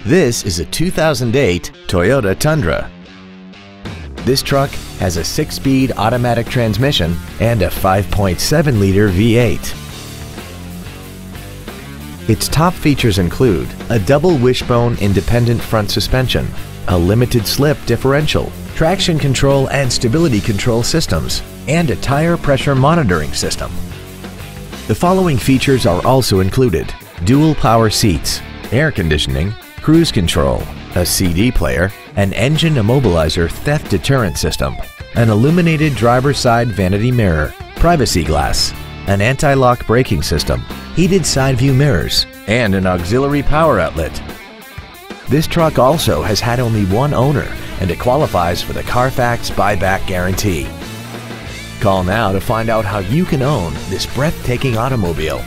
This is a 2008 Toyota Tundra. This truck has a 6-speed automatic transmission and a 5.7-liter V8. Its top features include a double wishbone independent front suspension, a limited slip differential, traction control and stability control systems, and a tire pressure monitoring system. The following features are also included: dual power seats, air conditioning, cruise control, a CD player, an engine immobilizer theft deterrent system, an illuminated driver's side vanity mirror, privacy glass, an anti-lock braking system, heated side view mirrors, and an auxiliary power outlet. This truck also has had only one owner and it qualifies for the Carfax buyback guarantee. Call now to find out how you can own this breathtaking automobile.